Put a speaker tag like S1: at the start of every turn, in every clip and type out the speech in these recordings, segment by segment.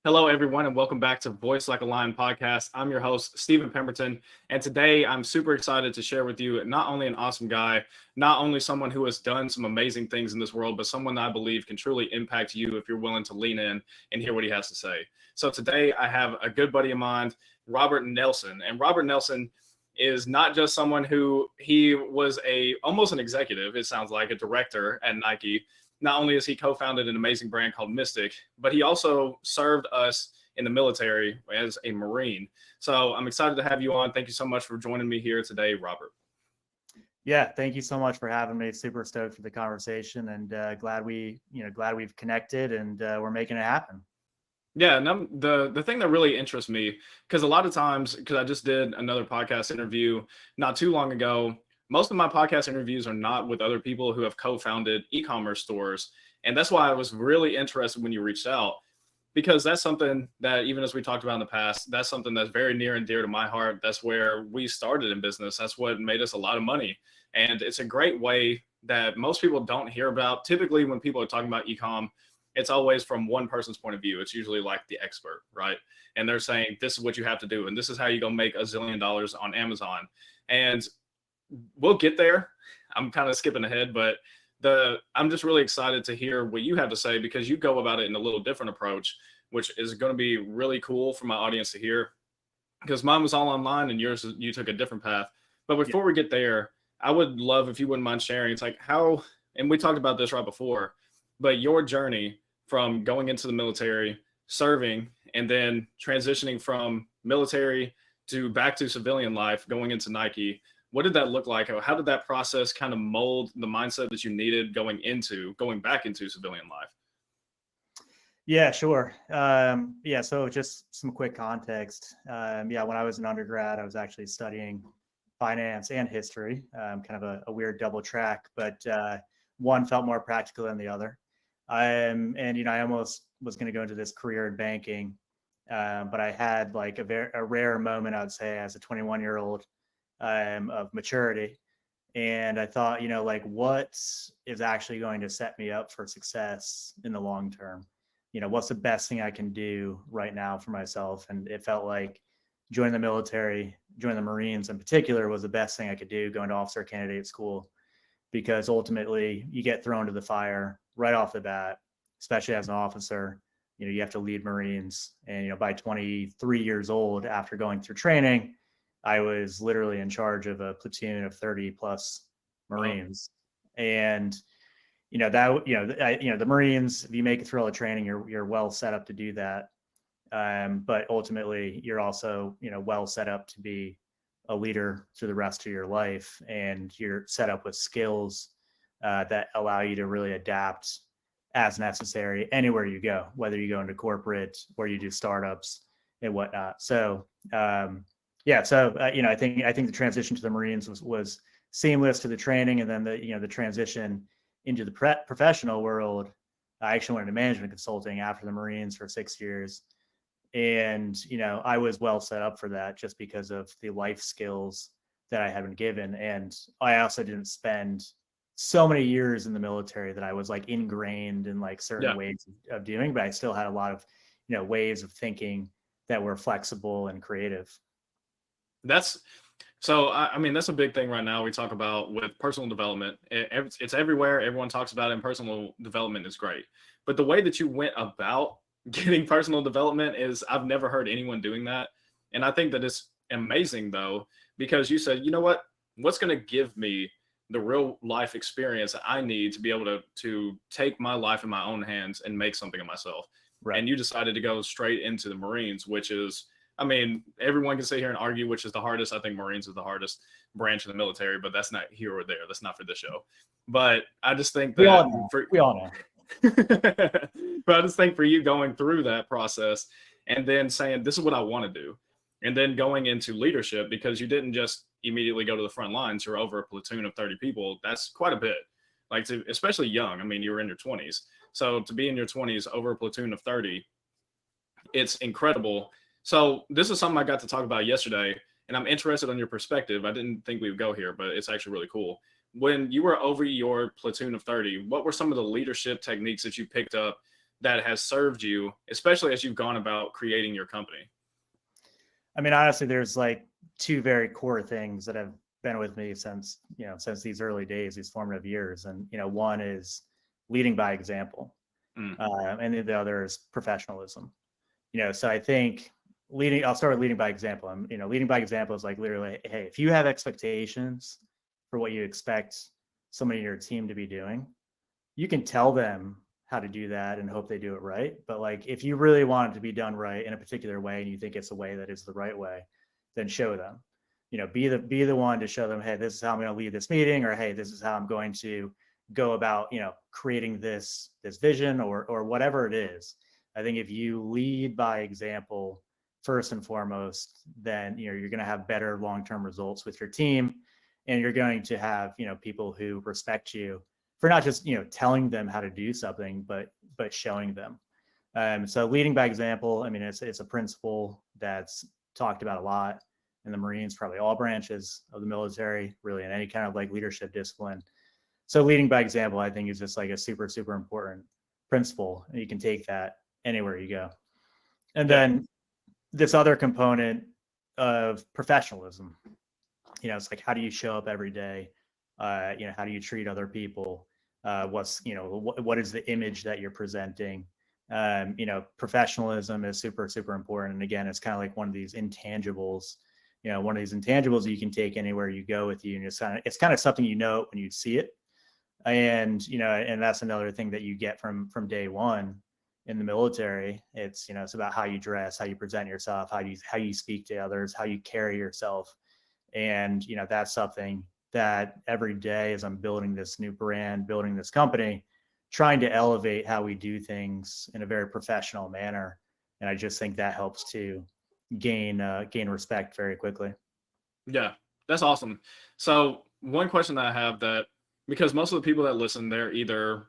S1: Hello, everyone, and welcome back to Voice Like a Lion podcast. I'm your host, Stephen Pemberton, and today I'm super excited to share with you not only an awesome guy, not only someone who has done some amazing things in this world, but someone that I believe can truly impact you if you're willing to lean in and hear what he has to say. So today I have a good buddy of mine, Robert Nelson, and Robert Nelson is not just someone who he was almost an executive, it sounds like a director at Nike. Not only has he co-founded an amazing brand called Mystic, but he also served us in the military as a Marine. So I'm excited to have you on. Thank you so much for joining me here today, Robert.
S2: Yeah, thank you so much for having me. Super stoked for the conversation, and glad we've connected, and we're making it happen.
S1: Yeah, and the thing that really interests me, because a lot of times, because I just did another podcast interview not too long ago, most of my podcast interviews are not with other people who have co-founded e-commerce stores. And that's why I was really interested when you reached out, because that's something that, even as we talked about in the past, that's something that's very near and dear to my heart. That's where we started in business. That's what made us a lot of money. And it's a great way that most people don't hear about. Typically, when people are talking about e-com, it's always from one person's point of view. It's usually like the expert, right? And they're saying, this is what you have to do. And this is how you go make $1 zillion on Amazon. And we'll get there. I'm kind of skipping ahead, but I'm just really excited to hear what you have to say, because you go about it in a little different approach, which is going to be really cool for my audience to hear, because mine was all online and yours, you took a different path. But before we get there, I would love if you wouldn't mind sharing. It's like how, and we talked about this right before, but your journey from going into the military, serving, and then transitioning from military to back to civilian life, going into Nike. What did that look like? How did that process kind of mold the mindset that you needed going back into civilian life?
S2: Yeah, sure. So just some quick context. When I was an undergrad, I was actually studying finance and history, kind of a weird double track, but one felt more practical than the other. I almost was going to go into this career in banking, but I had like a rare moment, I would say, as a 21-year-old of maturity. And I thought, like, what is actually going to set me up for success in the long term? What's the best thing I can do right now for myself? And it felt like joining the military, joining the Marines in particular, was the best thing I could do, going to officer candidate school, because ultimately you get thrown to the fire right off the bat, especially as an officer. You have to lead Marines. And, by 23 years old, after going through training, I was literally in charge of a platoon of 30 plus Marines. And, the Marines, if you make it through all the training, you're well set up to do that. But ultimately you're also, well set up to be a leader through the rest of your life. And you're set up with skills that allow you to really adapt as necessary anywhere you go, whether you go into corporate or you do startups and whatnot. So, I think the transition to the Marines was seamless to the training, and then the transition into the professional world. I actually went into management consulting after the Marines for 6 years, and I was well set up for that just because of the life skills that I had been given, and I also didn't spend so many years in the military that I was like ingrained in like certain ways of doing, but I still had a lot of ways of thinking that were flexible and creative.
S1: That's a big thing right now. We talk about with personal development. It's everywhere. Everyone talks about it, and personal development is great. But the way that you went about getting personal development is, I've never heard anyone doing that. And I think that it's amazing, though, because you said, you know what, what's going to give me the real life experience that I need to be able to take my life in my own hands and make something of myself. Right. And you decided to go straight into the Marines, which is, everyone can sit here and argue which is the hardest. I think Marines is the hardest branch of the military, but that's not here or there. That's not for this show. But I just think that
S2: we all know.
S1: But I just think for you going through that process and then saying, this is what I want to do, and then going into leadership, because you didn't just immediately go to the front lines. You're over a platoon of 30 people. That's quite a bit. Especially young. You were in your 20s. So to be in your 20s over a platoon of 30, it's incredible. So this is something I got to talk about yesterday, and I'm interested on your perspective. I didn't think we would go here, but it's actually really cool. When you were over your platoon of 30, what were some of the leadership techniques that you picked up that has served you, especially as you've gone about creating your company?
S2: I mean, honestly, there's like two very core things that have been with me since, since these early days, these formative years. And, one is leading by example.
S1: Mm,
S2: And the other is professionalism. So I think I'll start with leading by example. Leading by example is like literally, hey, if you have expectations for what you expect somebody in your team to be doing, you can tell them how to do that and hope they do it right. But like, if you really want it to be done right in a particular way and you think it's a way that is the right way, then show them. Be the one to show them, hey, this is how I'm going to lead this meeting, or hey, this is how I'm going to go about, creating this vision or whatever it is. I think if you lead by example first and foremost, then you're going to have better long-term results with your team, and you're going to have people who respect you for not just telling them how to do something, but showing them. So leading by example, I mean, it's a principle that's talked about a lot in the Marines, probably all branches of the military, really in any kind of like leadership discipline. So leading by example, I think, is just like a super, super important principle. And you can take that anywhere you go. And
S1: yeah.
S2: then this other component of professionalism, it's like, how do you show up every day? How do you treat other people? What is the image that you're presenting? Professionalism is super, super important. And again, it's kind of like one of these intangibles, you can take anywhere you go with you. And it's kind of something, when you see it. And that's another thing that you get from day one in the military. It's about how you dress, how you present yourself, how you speak to others, how you carry yourself. And that's something that every day, as I'm building this new brand, building this company, trying to elevate how we do things in a very professional manner. And I just think that helps to gain respect very quickly.
S1: Yeah, that's awesome. So one question that I have, that because most of the people that listen, they're either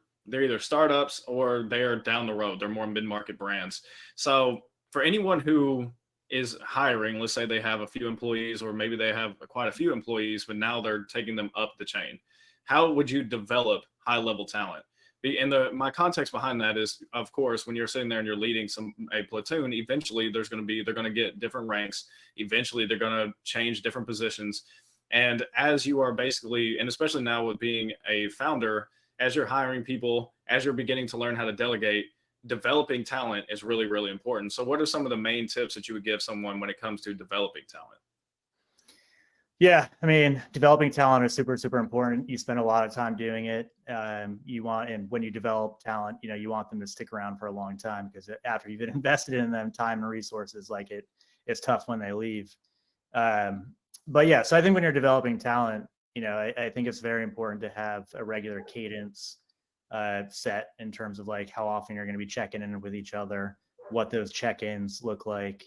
S1: startups or they're down the road. They're more mid-market brands. So for anyone who is hiring, let's say they have a few employees, or maybe they have quite a few employees, but now they're taking them up the chain. How would you develop high-level talent? And my context behind that is, of course, when you're sitting there and you're leading a platoon, eventually they're going to get different ranks. Eventually they're going to change different positions. And as you are basically, and especially now with being a founder, as you're hiring people, as you're beginning to learn how to delegate, developing talent is really, really important. So what are some of the main tips that you would give someone when it comes to developing talent?
S2: Yeah, I mean, developing talent is super, super important. You spend a lot of time doing it. And when you develop talent, you want them to stick around for a long time, because after you've invested in them time and resources, like it's tough when they leave. But yeah, so I think when you're developing talent, I think it's very important to have a regular cadence set in terms of like how often you're going to be checking in with each other, what those check-ins look like,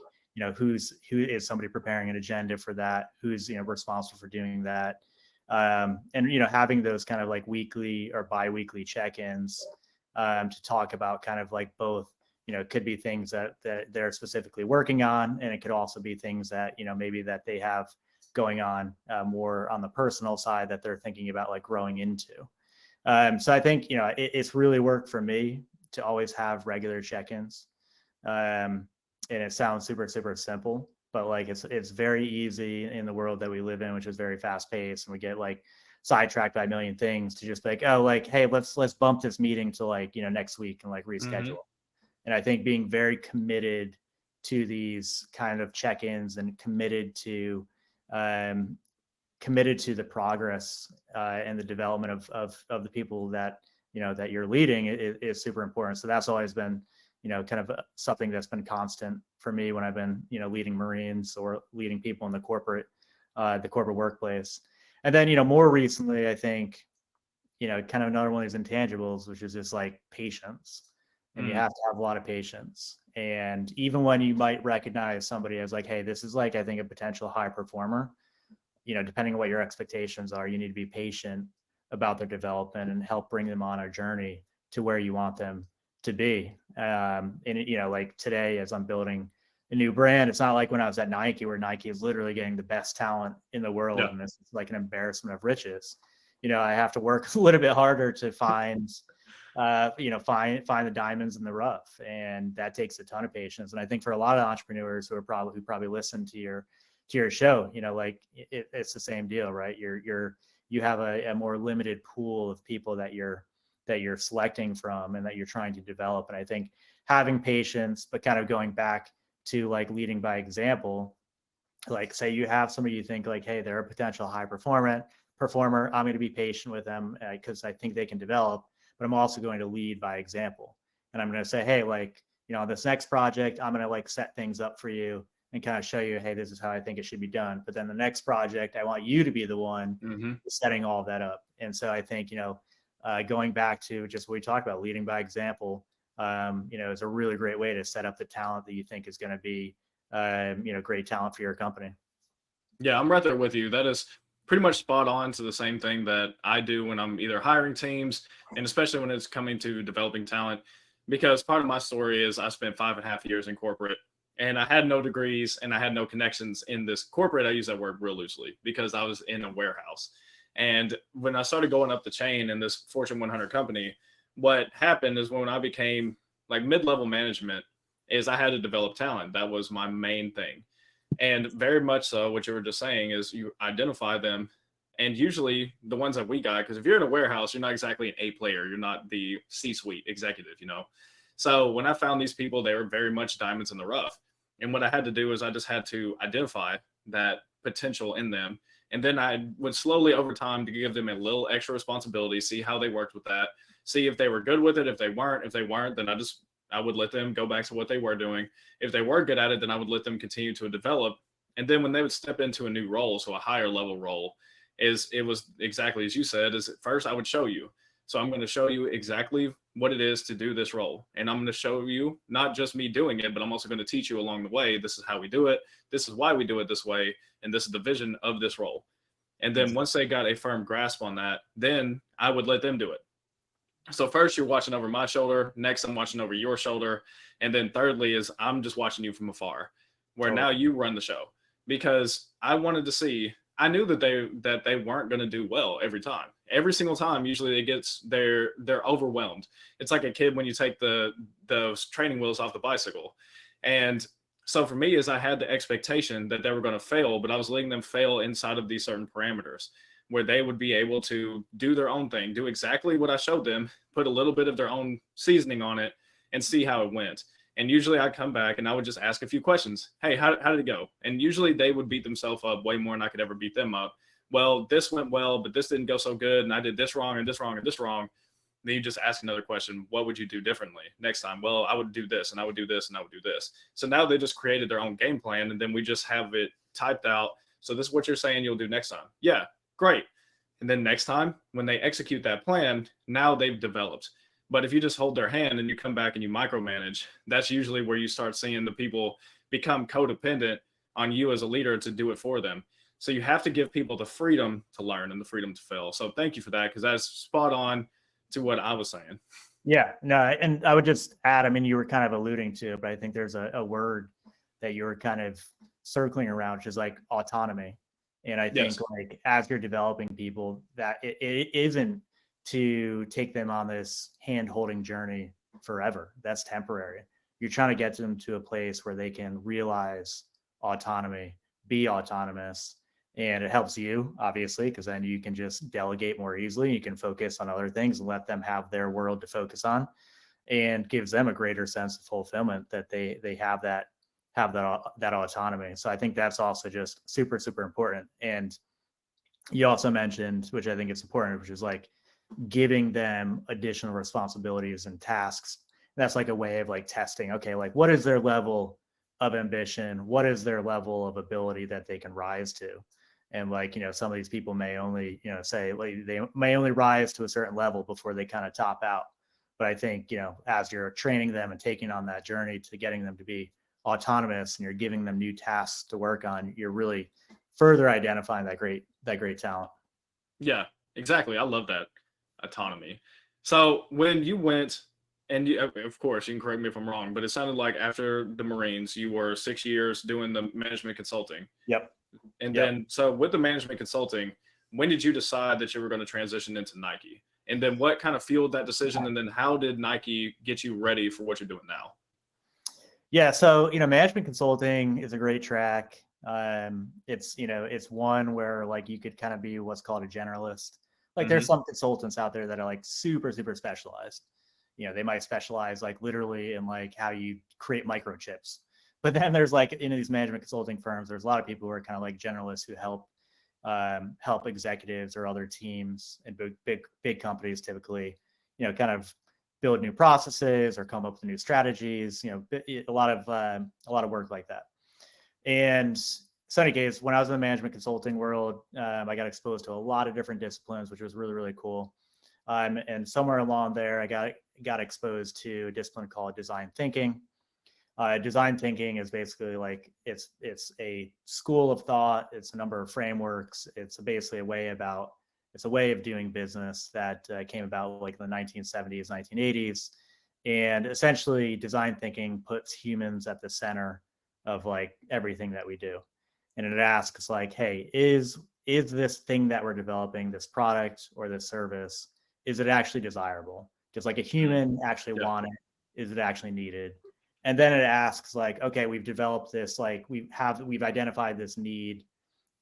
S2: who is somebody preparing an agenda for that, who's responsible for doing that, and having those kind of like weekly or bi-weekly check-ins to talk about kind of like both. It could be things that they're specifically working on, and it could also be things that maybe that they have going on more on the personal side that they're thinking about like growing into. So I think it's really worked for me to always have regular check-ins. And it sounds super, super simple, but like it's very easy in the world that we live in, which is very fast paced, and we get like sidetracked by a million things, to just be like, oh, like, hey, let's bump this meeting to like next week and like reschedule.
S1: Mm-hmm.
S2: And I think being very committed to these kind of check-ins and committed to the progress and the development of the people that that you're leading is super important. So that's always been kind of something that's been constant for me when I've been, leading Marines or leading people in the corporate workplace. And then, more recently, I think, kind of another one of these intangibles, which is just like patience. And you have to have a lot of patience. And even when you might recognize somebody as like, hey, this is like, I think, a potential high performer, depending on what your expectations are, you need to be patient about their development and help bring them on a journey to where you want them to be. And like today, as I'm building a new brand, it's not like when I was at Nike, where Nike is literally getting the best talent in the world.
S1: Yeah.
S2: And it's like an embarrassment of riches. I have to work a little bit harder to find find the diamonds in the rough, and that takes a ton of patience. And I think for a lot of entrepreneurs who probably listen to your show, like it's the same deal, right? You have a more limited pool of people that you're selecting from and that you're trying to develop. And I think having patience, but kind of going back to like leading by example, like say you have somebody you think like, hey, they're a potential high performer, I'm going to be patient with them because I think they can develop, but I'm also going to lead by example. And I'm going to say, hey, like, this next project, I'm going to like set things up for you and kind of show you, hey, this is how I think it should be done. But then the next project, I want you to be the one setting all of that up. And so I think, going back to just what we talked about, leading by example, is a really great way to set up the talent that you think is going to be, great talent for your company.
S1: Yeah, I'm right there with you. That is pretty much spot on to the same thing that I do when I'm either hiring teams, and especially when it's coming to developing talent. Because part of my story is I spent 5.5 years in corporate, and I had no degrees and I had no connections in this corporate. I use that word real loosely because I was in a warehouse. And when I started going up the chain in this Fortune 100 company, what happened is when I became like mid-level management is I had to develop talent. That was my main thing. And very much so, what you were just saying is you identify them. And usually the ones that we got, because if you're in a warehouse, you're not exactly an A player. You're not the C-suite executive. So when I found these people, they were very much diamonds in the rough. And what I had to do is I just had to identify that potential in them. And then I would slowly over time to give them a little extra responsibility, see how they worked with that, see if they were good with it. If they weren't, then I would let them go back to what they were doing. If they were good at it, then I would let them continue to develop. And then when they would step into a new role, so a higher level role, it was exactly as you said, is at first I would show you. So I'm going to show you exactly what it is to do this role. And I'm going to show you not just me doing it, but I'm also going to teach you along the way. This is how we do it. This is why we do it this way. And this is the vision of this role. And then once they got a firm grasp on that, then I would let them do it. So first you're watching over my shoulder. Next, I'm watching over your shoulder. And then thirdly is I'm just watching you from afar, where now you run the show, because I wanted to see, I knew that they weren't going to do well every time. Every single time, usually they're overwhelmed. It's like a kid when you take the training wheels off the bicycle. And so for me is I had the expectation that they were going to fail, but I was letting them fail inside of these certain parameters where they would be able to do their own thing, do exactly what I showed them, put a little bit of their own seasoning on it and see how it went. And usually I'd come back and I would just ask a few questions. Hey, how did it go? And usually they would beat themselves up way more than I could ever beat them up. Well, this went well, but this didn't go so good. And I did this wrong and this wrong and this wrong. Then you just ask another question. What would you do differently next time? Well, I would do this and I would do this and I would do this. So now they just created their own game plan and then we just have it typed out. So this is what you're saying you'll do next time. Yeah, great. And then next time when they execute that plan, now they've developed. But if you just hold their hand and you come back and you micromanage, that's usually where you start seeing the people become codependent on you as a leader to do it for them. So you have to give people the freedom to learn and the freedom to fail. So thank you for that, because that's spot on to what I was saying.
S2: Yeah, no, and I would just add, I mean, you were kind of alluding to, but I think there's a word that you were kind of circling around, which is like autonomy. And I think like as you're developing people, that it isn't to take them on this hand-holding journey forever. That's temporary. You're trying to get them to a place where they can realize autonomy, be autonomous, and it helps you, obviously, because then you can just delegate more easily. You can focus on other things and let them have their world to focus on, and gives them a greater sense of fulfillment that they have that autonomy. So I think that's also just super, super important. And you also mentioned, which I think is important, which is like giving them additional responsibilities and tasks. That's like a way of like testing, okay, like what is their level of ambition? What is their level of ability that they can rise to? And like, some of these people may only, say like they may only rise to a certain level before they kind of top out. But I think, as you're training them and taking on that journey to getting them to be autonomous and you're giving them new tasks to work on, you're really further identifying that great talent.
S1: Yeah, exactly. I love that autonomy. So when you went, and of course, you can correct me if I'm wrong, but it sounded like after the Marines, you were 6 years doing the management consulting.
S2: Yep.
S1: And then, so with the management consulting, when did you decide that you were going to transition into Nike? And then what kind of fueled that decision? And then how did Nike get you ready for what you're doing now?
S2: Yeah, so management consulting is a great track. It's one where like you could kind of be what's called a generalist. Like there's some consultants out there that are like super, super specialized. They might specialize like literally in like how you create microchips. But then there's like in these management consulting firms, there's a lot of people who are kind of like generalists who help executives or other teams in big companies typically, kind of build new processes or come up with new strategies. A lot of work like that. And so, in any case, when I was in the management consulting world, I got exposed to a lot of different disciplines, which was really, really cool. And somewhere along there, I got exposed to a discipline called design thinking. Design thinking is basically like it's a school of thought. It's a number of frameworks. It's basically a way of doing business that came about like in the 1970s, 1980s. And essentially, design thinking puts humans at the center of like everything that we do. And it asks like, hey, is this thing that we're developing, this product or this service, is it actually desirable? Does like a human actually want it? Is it actually needed? And then it asks like, okay, we've developed this, like we've identified this need,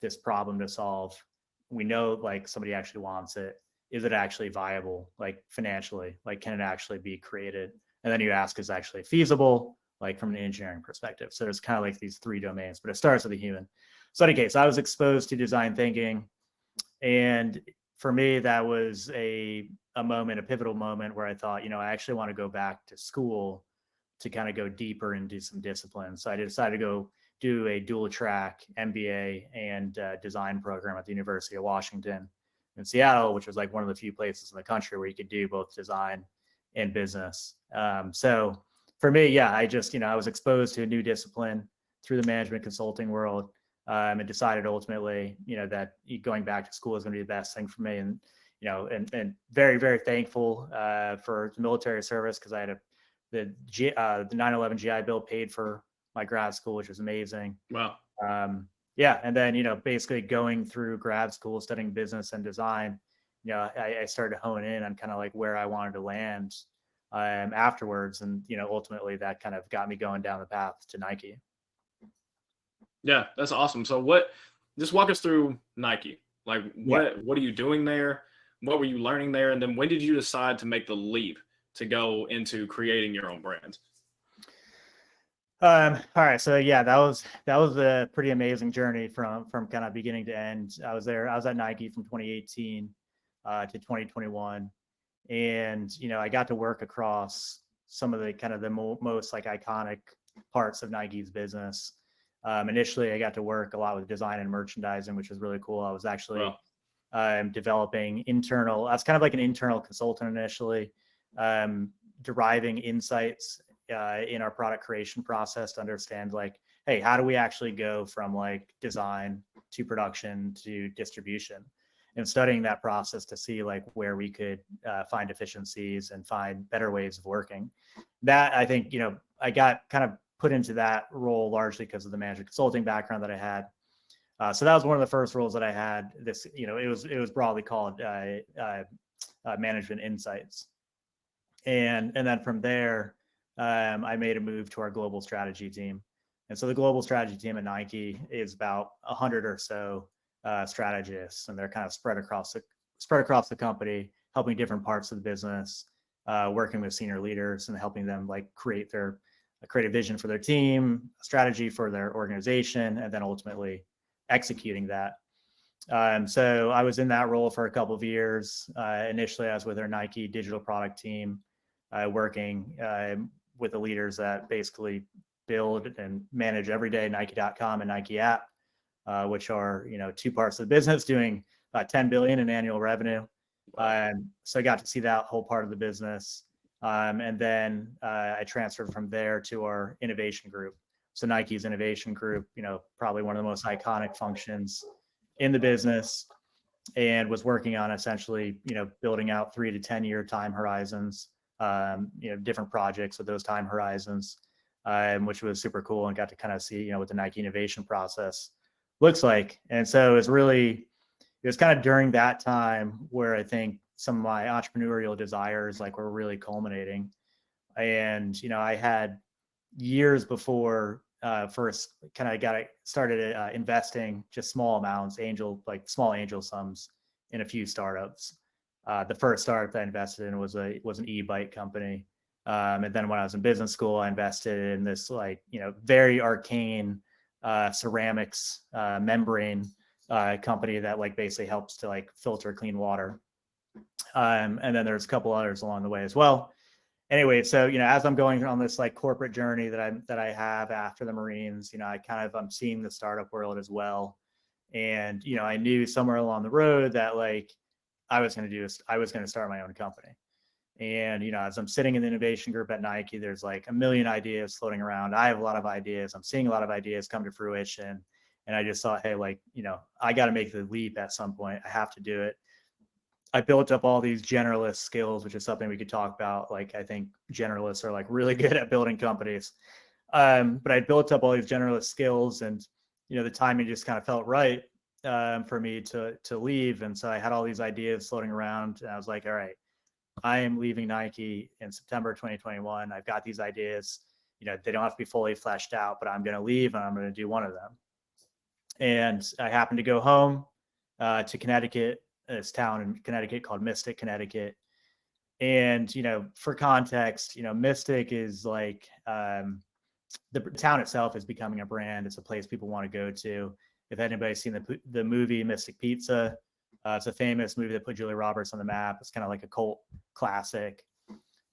S2: this problem to solve. We know like somebody actually wants it. Is it actually viable, like financially? Like, can it actually be created? And then you ask, is it actually feasible, like from an engineering perspective? So there's kind of like these three domains, but it starts with a human. So in any case, I was exposed to design thinking. And for me, that was a pivotal moment where I thought, I actually want to go back to school to kind of go deeper into some disciplines. So I decided to go do a dual track MBA and design program at the University of Washington in Seattle, which was like one of the few places in the country where you could do both design and business. So for me, I just, I was exposed to a new discipline through the management consulting world, and decided ultimately, that going back to school is going to be the best thing for me. And, and very, very thankful for the military service, because I had the 9/11 GI Bill paid for my grad school, which was amazing.
S1: Wow.
S2: And then, basically going through grad school, studying business and design, I started to hone in on kind of like where I wanted to land afterwards. And, ultimately that kind of got me going down the path to Nike.
S1: Yeah, that's awesome. So just walk us through Nike. Like what are you doing there? What were you learning there? And then when did you decide to make the leap to go into creating your own brand?
S2: All right. So that was a pretty amazing journey from kind of beginning to end. I was at Nike from 2018 to 2021. And, I got to work across some of the kind of the most like iconic parts of Nike's business. Initially I got to work a lot with design and merchandising, which was really cool. I was actually developing I was kind of like an internal consultant initially, deriving insights in our product creation process to understand like, hey, how do we actually go from like design to production to distribution, and studying that process to see like where we could find efficiencies and find better ways of working. That I think, I got kind of put into that role largely because of the management consulting background that I had. So that was one of the first roles that I had. This, it was broadly called management insights. And then from there, I made a move to our global strategy team. And so the global strategy team at Nike is about 100 or so strategists, and they're kind of spread across the company, helping different parts of the business, working with senior leaders and helping them like create a vision for their team, a strategy for their organization, and then ultimately executing that. So I was in that role for a couple of years. Initially, I was with our Nike digital product team, working with the leaders that basically build and manage everyday Nike.com and Nike app, which are, two parts of the business doing about 10 billion in annual revenue. So I got to see that whole part of the business. And then I transferred from there to our innovation group. So Nike's innovation group, probably one of the most iconic functions in the business, and was working on essentially, building out 3 to 10 year time horizons, different projects with those time horizons, which was super cool, and got to kind of see, what the Nike innovation process looks like. And so it was kind of during that time where I think some of my entrepreneurial desires like were really culminating. And, I had years before first kind of started investing just small amounts, small angel sums in a few startups. The first startup that I invested in was an e-bike company. And then when I was in business school, I invested in this very arcane ceramics membrane company that basically helps to filter clean water. And then there's a couple others along the way as well. Anyway, so as I'm going on this corporate journey that I have after the Marines, I'm seeing the startup world as well. And I knew somewhere along the road that I was going to start my own company. And as I'm sitting in the innovation group at Nike, there's a million ideas floating around. I have a lot of ideas. I'm seeing a lot of ideas come to fruition. And I just thought, hey, I got to make the leap at some point. I have to do it. I built up all these generalist skills, which is something we could talk about. I think generalists are really good at building companies. But I built up all these generalist skills, and the timing just kind of felt right for me to leave. And so I had all these ideas floating around, and I was like, all right, I am leaving Nike in September 2021. I've got these ideas. They don't have to be fully fleshed out, but I'm going to leave and I'm going to do one of them. And I happened to go home to Connecticut, this town in Connecticut called Mystic, Connecticut. And, for context, Mystic is the town itself is becoming a brand. It's a place people want to go to. If anybody's seen the movie Mystic Pizza, it's a famous movie that put Julia Roberts on the map. It's kind of like a cult classic.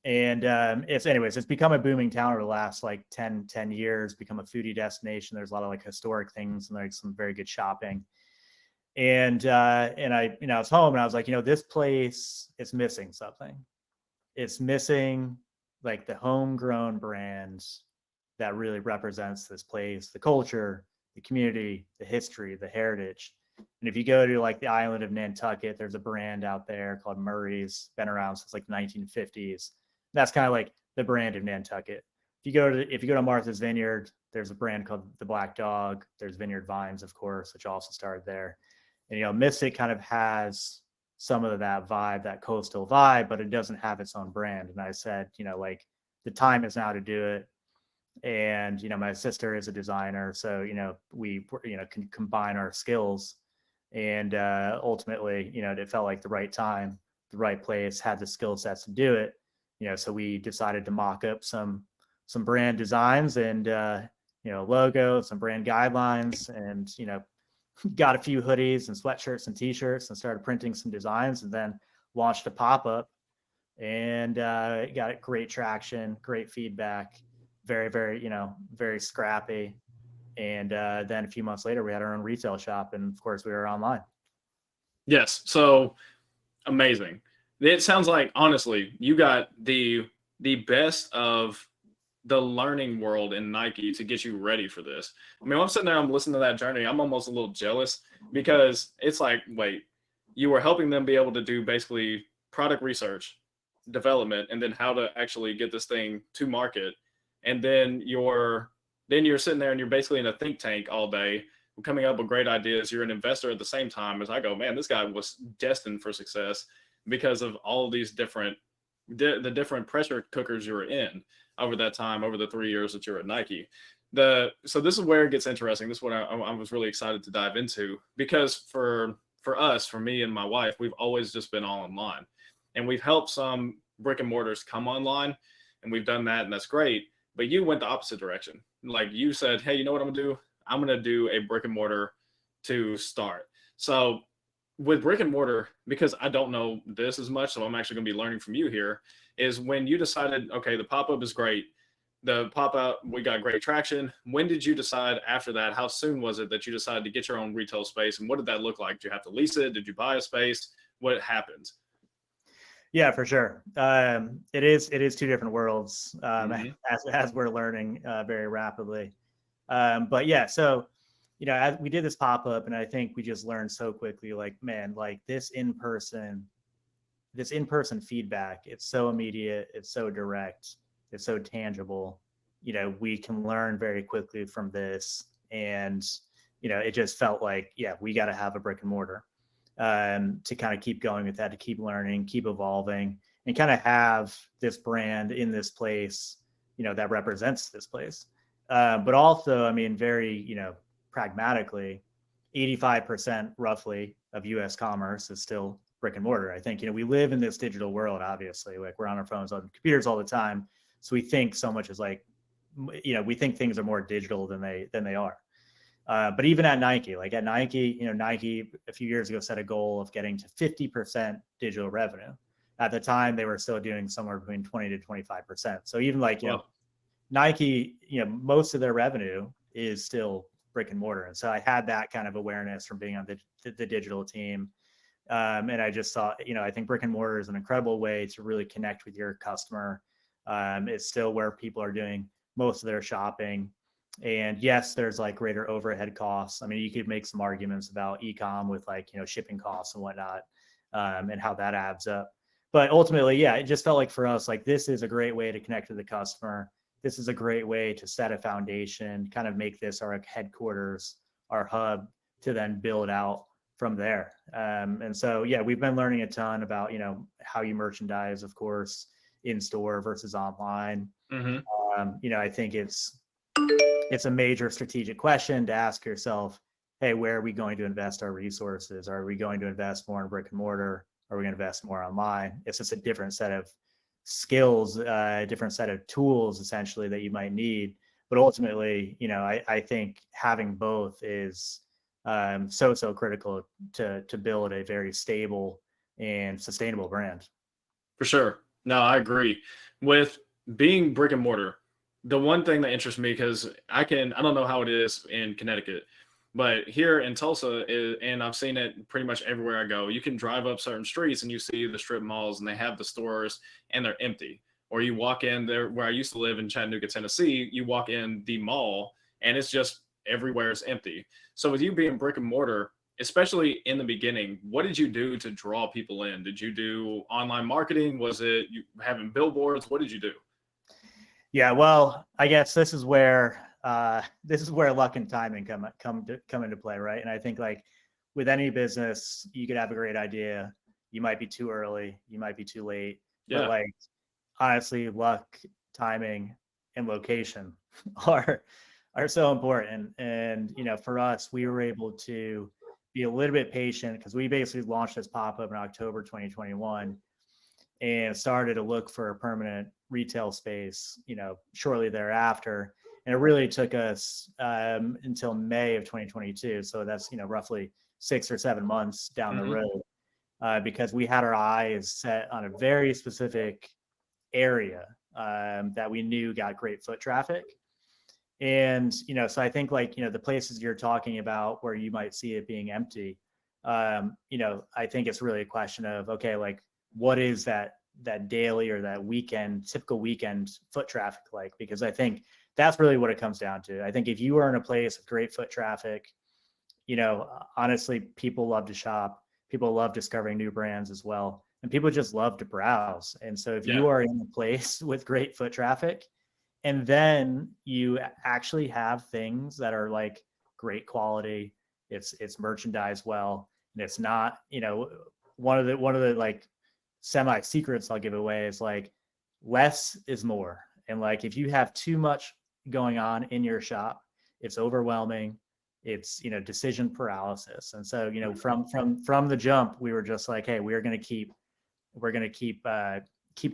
S2: And it's become a booming town over the last 10 years, become a foodie destination. There's a lot of historic things and some very good shopping. And I was home and I was like, this place is missing something. It's missing the homegrown brands that really represents this place, the culture, the community, the history, the heritage. And if you go to the island of Nantucket, there's a brand out there called Murray's, been around since the 1950s. That's kind of the brand of Nantucket. If you go to Martha's Vineyard, there's a brand called the Black Dog. There's Vineyard Vines, of course, which also started there. And Mystic kind of has some of that vibe, that coastal vibe, but it doesn't have its own brand. And I said, the time is now to do it. And my sister is a designer, so we can combine our skills. And ultimately, it felt like the right time, the right place, had the skill sets to do it. So we decided to mock up some brand designs and logo, some brand guidelines, and got a few hoodies and sweatshirts and t-shirts and started printing some designs, and then launched a pop-up and got great traction, great feedback, very, very, very scrappy. And then a few months later, we had our own retail shop, and of course we were online.
S1: Yes. So amazing. It sounds like, honestly, you got the best of the learning world in Nike to get you ready for this. I mean, I'm sitting there, I'm listening to that journey. I'm almost a little jealous because it's wait, you were helping them be able to do basically product research, development, and then how to actually get this thing to market. And then you're sitting there and you're basically in a think tank all day, coming up with great ideas. You're an investor at the same time. As I go, man, this guy was destined for success because of all of these different pressure cookers you were in over that time, over the 3 years that you're at Nike. So this is where it gets interesting. This is what I was really excited to dive into, because for us, for me and my wife, we've always just been all online, and we've helped some brick and mortars come online, and we've done that, and that's great. But you went the opposite direction. You said, hey, you know what I'm gonna do? I'm gonna do a brick and mortar to start. So with brick and mortar, because I don't know this as much, so I'm actually going to be learning from you here, is when you decided, okay, the pop-up is great. The pop-up, we got great traction. When did you decide after that? How soon was it that you decided to get your own retail space? And what did that look like? Did you have to lease it? Did you buy a space? What happened?
S2: Yeah, for sure. It is two different worlds as we're learning very rapidly. But yeah, so as we did this pop-up, and I think we just learned so quickly, man, this in-person feedback, it's so immediate, it's so direct, it's so tangible. We can learn very quickly from this. And, it just felt like, yeah, we got to have a brick and mortar. to kind of keep going with that, to keep learning, keep evolving, and kind of have this brand in this place, that represents this place. But also, I mean, very, pragmatically, 85% roughly of US commerce is still brick and mortar. I think, we live in this digital world, obviously, like we're on our phones, on computers all the time. So we think so much is like, we think things are more digital than they are. But even at Nike, Nike a few years ago set a goal of getting to 50% digital revenue. At the time, they were still doing somewhere between 20 to 25%. So even Nike, most of their revenue is still brick and mortar. And so I had that kind of awareness from being on the digital team. And I just thought, I think brick and mortar is an incredible way to really connect with your customer. It's still where people are doing most of their shopping. And yes, there's like greater overhead costs. I mean, you could make some arguments about e-com with shipping costs and whatnot, and how that adds up. But ultimately, yeah, it just felt like for us, like this is a great way to connect with the customer. This is a great way to set a foundation, kind of make this our headquarters, our hub, to then build out from there. And so, yeah, we've been learning a ton about, how you merchandise, of course, in store versus online.
S1: Mm-hmm.
S2: I think it's a major strategic question to ask yourself, hey, where are we going to invest our resources? Are we going to invest more in brick and mortar? Are we going to invest more online? It's just a different set of skills, a different set of tools, essentially, that you might need. But ultimately, I think having both is so critical to build a very stable and sustainable brand.
S1: For sure. No, I agree. With being brick and mortar, the one thing that interests me, because I don't know how it is in Connecticut, but here in Tulsa, and I've seen it pretty much everywhere I go, you can drive up certain streets and you see the strip malls and they have the stores and they're empty. Or you walk in there where I used to live in Chattanooga, Tennessee, you walk in the mall and it's just everywhere is empty. So with you being brick and mortar, especially in the beginning, what did you do to draw people in? Did you do online marketing? Was it you having billboards? What did you do?
S2: Yeah, well, I guess this is where luck and timing come into play, right? And I think like with any business, you could have a great idea, you might be too early, you might be too late, but
S1: Yeah.
S2: like honestly, luck, timing, and location are so important. And for us, we were able to be a little bit patient because we basically launched this pop-up in October 2021 and started to look for a permanent retail space, shortly thereafter. And it really took us until May of 2022. So that's, roughly 6 or 7 months down the road, because we had our eyes set on a very specific area that we knew got great foot traffic. And, so I think like, the places you're talking about where you might see it being empty, I think it's really a question of, okay, like what is that daily or that typical weekend foot traffic like? Because I think that's really what it comes down to. I think if you are in a place of great foot traffic, honestly, people love to shop. People love discovering new brands as well. And people just love to browse. And so if you are in a place with great foot traffic, and then you actually have things that are like great quality, it's merchandised well, and it's not, one of the like semi secrets I'll give away is like less is more. And like if you have too much going on in your shop, it's overwhelming. It's decision paralysis. And so from the jump, we were just like, hey, we're going to keep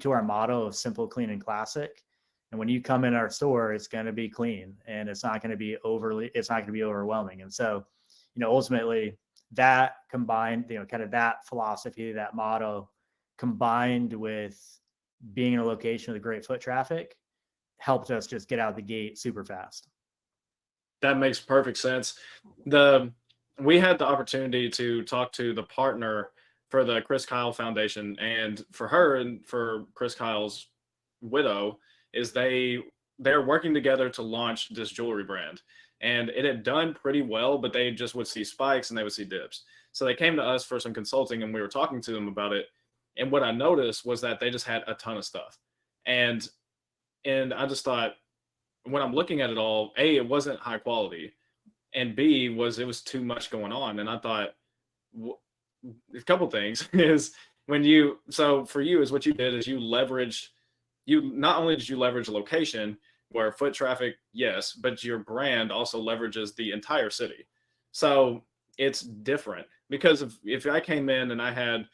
S2: to our motto of simple, clean, and classic. And when you come in our store, it's going to be clean and it's not going to be overwhelming. And so, ultimately that combined, kind of that philosophy, that motto combined with being in a location with great foot traffic helped us just get out of the gate super fast.
S1: That makes perfect sense. We had the opportunity to talk to the partner for the Chris Kyle Foundation, and for her and for Chris Kyle's widow, is they're working together to launch this jewelry brand. And it had done pretty well, but they just would see spikes and they would see dips. So they came to us for some consulting and we were talking to them about it. And what I noticed was that they just had a ton of stuff. And I just thought, when I'm looking at it all, A, it wasn't high quality, and B, it was too much going on. And I thought, a couple things is when you, so for you is what you did is you leveraged, you not only did you leverage location where foot traffic, yes, but your brand also leverages the entire city. So it's different because if I came in and I had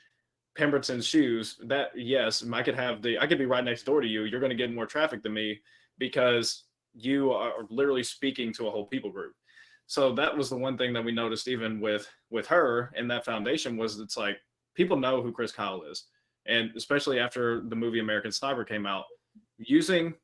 S1: Pemberton shoes, that yes, I could be right next door to you. You're going to get more traffic than me because you are literally speaking to a whole people group. So that was the one thing that we noticed even with her and that foundation was it's like people know who Chris Kyle is. And especially after the movie American Sniper came out, using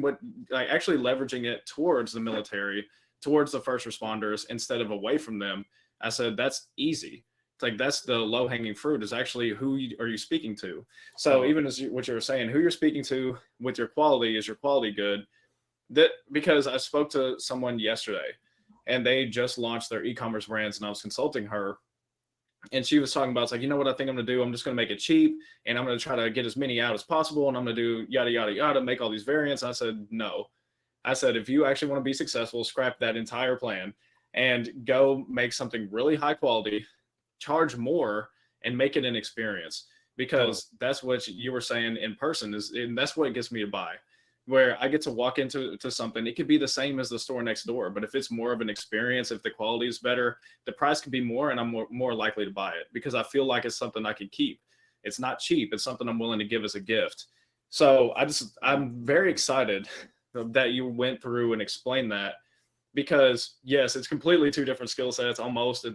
S1: what like actually leveraging it towards the military, towards the first responders instead of away from them. I said that's easy. It's like that's the low hanging fruit is actually are you speaking to. So even as what you were saying, who you're speaking to with your quality, is your quality good? That because I spoke to someone yesterday and they just launched their e-commerce brands and I was consulting her and she was talking about it's like, you know what I think I'm gonna do? I'm just gonna make it cheap and I'm gonna try to get as many out as possible and I'm gonna do yada yada yada, make all these variants. And I said, no. I said, if you actually want to be successful, scrap that entire plan and go make something really high quality, charge more and make it an experience because that's what you were saying in person is, and that's what gets me to buy. Where I get to walk into something, it could be the same as the store next door, but if it's more of an experience, if the quality is better, the price could be more, and I'm more likely to buy it because I feel like it's something I can keep. It's not cheap; it's something I'm willing to give as a gift. So I'm very excited that you went through and explained that because yes, it's completely two different skill sets, almost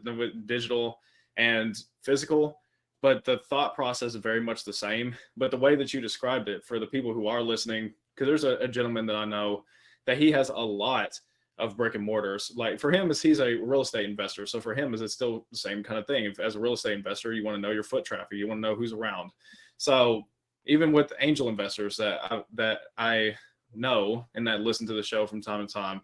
S1: digital and physical, but the thought process is very much the same. But the way that you described it for the people who are listening, because there's a gentleman that I know that he has a lot of brick and mortars. Like for him, is he's a real estate investor. So for him, is it's still the same kind of thing. If as a real estate investor, you want to know your foot traffic, you want to know who's around. So even with angel investors that I know and that listen to the show from time to time,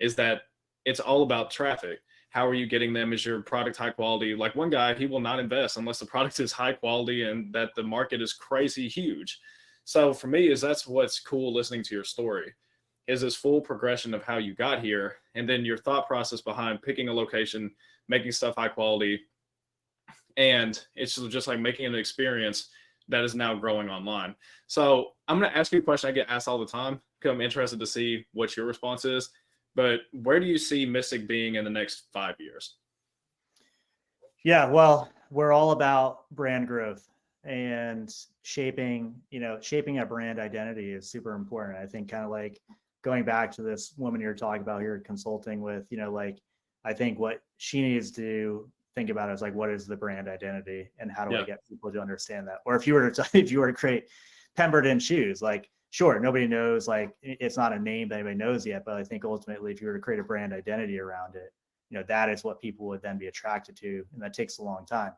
S1: is that it's all about traffic. How are you getting them? Is your product high quality? Like one guy, he will not invest unless the product is high quality and that the market is crazy huge. So for me, is that's what's cool listening to your story is this full progression of how you got here and then your thought process behind picking a location, making stuff high quality. And it's just like making an experience that is now growing online. So I'm going to ask you a question I get asked all the time because I'm interested to see what your response is. But where do you see Mystic being in the next 5 years?
S2: Yeah, well, we're all about brand growth and shaping a brand identity is super important. I think kind of like going back to this woman you're talking about here consulting with, like I think what she needs to think about is like, what is the brand identity and how do I get people to understand that? Or if you were to create Pemberton shoes, like sure, nobody knows, like it's not a name that anybody knows yet, but I think ultimately if you were to create a brand identity around it, that is what people would then be attracted to. And that takes a long time.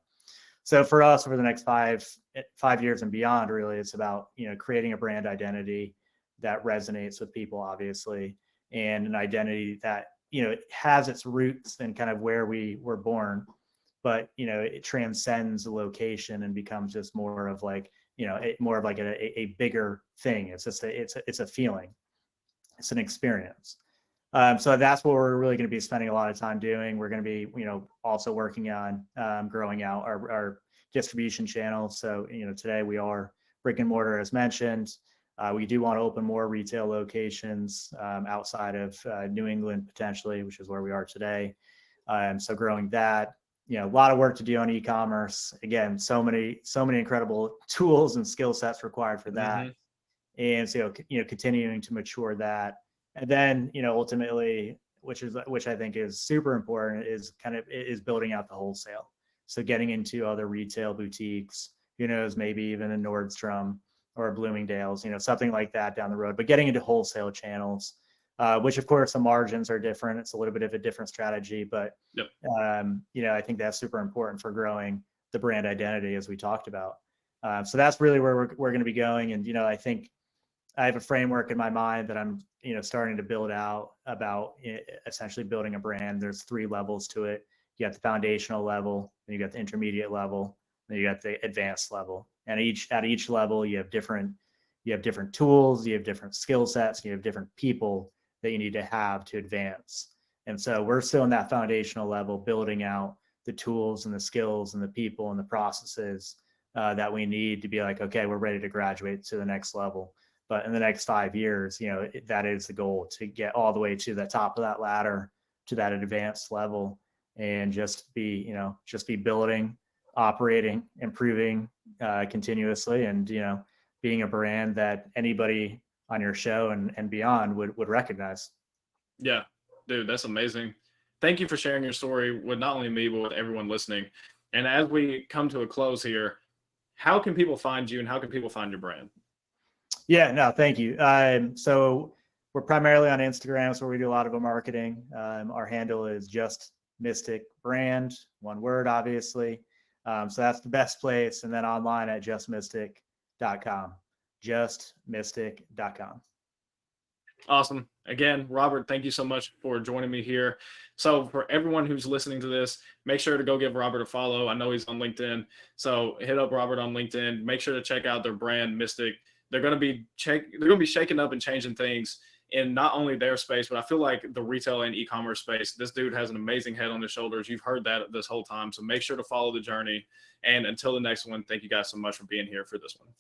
S2: So for us, over the next 5 years and beyond, really, it's about, creating a brand identity that resonates with people, obviously, and an identity that, it has its roots in kind of where we were born, but, it transcends the location and becomes just more of like, more of like a bigger thing. It's just it's a feeling. It's an experience. So that's what we're really going to be spending a lot of time doing. We're going to be, also working on growing out our distribution channels. So, today we are brick and mortar, as mentioned. We do want to open more retail locations outside of New England, potentially, which is where we are today. So growing that, a lot of work to do on e-commerce. Again, so many incredible tools and skill sets required for that. Mm-hmm. And so, continuing to mature that. And then, ultimately, which I think is super important, is building out the wholesale. So getting into other retail boutiques, maybe even a Nordstrom or a Bloomingdale's, something like that down the road. But getting into wholesale channels, which of course the margins are different. It's a little bit of a different strategy, but I think that's super important for growing the brand identity, as we talked about. So that's really where we're going to be going. And I think I have a framework in my mind that I'm, starting to build out about essentially building a brand. There's 3 levels to it. You got the foundational level, then you got the intermediate level, then you got the advanced level. And at each level, you have different tools, you have different skill sets, you have different people that you need to have to advance. And so we're still in that foundational level, building out the tools and the skills and the people and the processes that we need to be like, okay, we're ready to graduate to the next level. But in the next 5 years, that is the goal, to get all the way to the top of that ladder, to that advanced level, and just be building, operating, improving continuously, and being a brand that anybody on your show and beyond would recognize.
S1: Yeah, dude, that's amazing. Thank you for sharing your story with not only me, but with everyone listening. And as we come to a close here, how can people find you and how can people find your brand?
S2: Yeah, no, thank you. So we're primarily on Instagram, so we do a lot of our marketing. Our handle is Just Mystic Brand, one word, obviously. So that's the best place. And then online at justmystic.com, justmystic.com.
S1: Awesome. Again, Robert, thank you so much for joining me here. So for everyone who's listening to this, make sure to go give Robert a follow. I know he's on LinkedIn. So hit up Robert on LinkedIn. Make sure to check out their brand, Mystic. They're going to be shaking up and changing things in not only their space, but I feel like the retail and e-commerce space. This dude has an amazing head on his shoulders. You've heard that this whole time. So make sure to follow the journey. And until the next one, thank you guys so much for being here for this one.